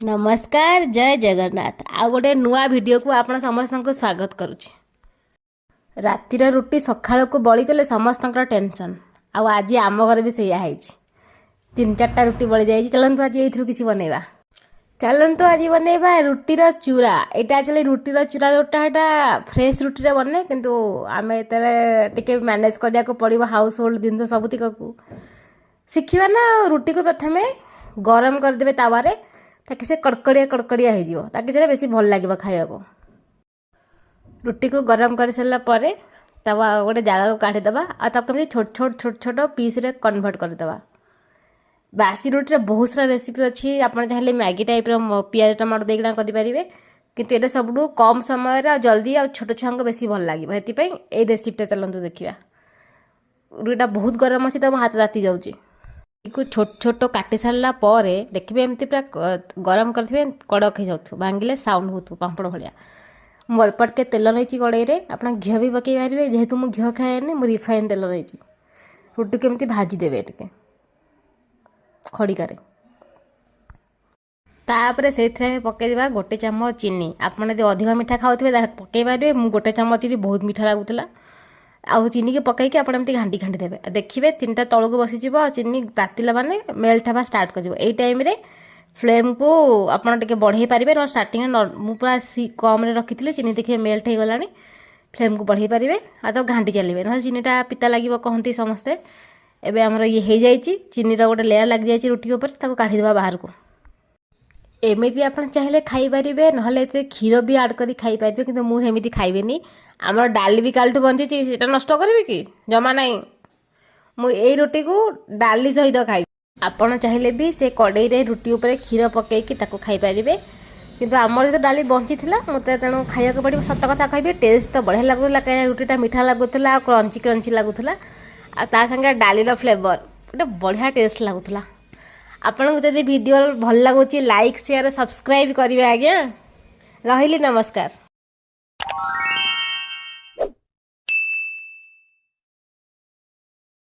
नमस्कार जय जगन्नाथ आउ गोटे नुआ वीडियो को आपण समस्त को स्वागत करुच्ची। रातिर रुटी सकाळ को बळी गले समस्त टेंशन आज आम घर भी सैया है तीन चार्टा रुटी बड़ी जाए। चलतु आज ये किसी बनइबा चलतु आज बनइबा रुटीर चूरा। यहाँ एक्चुअली रुटीर चूरा जोटा फ्रेश रुटी बने किंतु आम ये मैनेज करने को पड़ो हाउस होल्ड जिन सबुतिक शिखा ना। रुटी को प्रथम गरम करदे तावे ताकि से कड़कड़िया कड़कड़िया हो ताकि से बेसी भल लगे खाया को। रुटी को गरम कर सारा पर गोटे जगह को काढ़ीदे और छोट छोट छोट छोट पीस रे कन्वर्ट करदे। बासी रुटी बहुत सारा रेसिपी अच्छी। आप चाहिए मैगी टाइप पियाज टमाटो देना करेंगे किंतु ये सब कम समय जल्दी आ छोट छुआ को बेसी भल लगे ये रेसिपीटा चलते देखा। रुटीटा बहुत गरम अच्छी तो हाथ ताती जाऊँगी को छोट छोट काटी सारा पर देखिए एमती पूरा गरम करेंगे कड़क हो जाऊ भांगिले साउंड हो पापड़ भाया। मुझे अल्प टे तेल नहीं कड़े आप घी भी पकई पारे जेहेतु मुझे घी खाएनि मुझे रिफाइन तेल नहीं। रुटी को एमती भाजीदेवे टे खड़िकार तापर से पकईदे गोटे चामच चीनी। आपड़ अधिक मीठा खाऊे पकई पारे मुझे गोटे चामच चीनी बहुत मीठा लगुला आउ चीनी के पकईकि आप घाटी घाटी देवे। देखिए तीन टा तौक बसीज चीनी तातिला माने मेल्ट हवा स्टार्ट कर यही टाइम फ्लेम को आपड़ बढ़े पारे ना। स्टार्टिंग मुझे पूरा कम रखी चीनी देखिए मेल्ट हो गला फ्लेम को बढ़े पारे आ तो घाटी चलिए ना चीनीटा पिता लगे कहते समस्ते। एबे हमर ये हो जाइए चीनीर गोटे लेयर लग जाइए रुटी उपर काढ़ीदेवा बाहर को। एमती आप चाहिए खाईपारे ना क्षीर भी आड कर खाईपारे कि मुझे खाइबेनी। आमर डाली भी कालठू बंची से नष्ट करी कि जमा ना मुझे रुटी को डाली सहित खाई। आपड़ चाहिए भी से कड़ई रे रुटी उपर क्षीर पकईकि खाईपारे किंतु आमर तो डाली बंची मत तेणु खाया पड़ो। सत कथा कह टेस्ट तो बढ़िया लगुला कहीं रुटीटा मीठा लगुला क्रंची क्रंची लगुला आ संगे डालीर फ्लेवर गोटे बढ़िया टेस्ट लगुला। आपन को जब वीडियो भल लगुच लाइक शेयर सब्सक्राइब करेंगे आज्ञा। रही नमस्कार।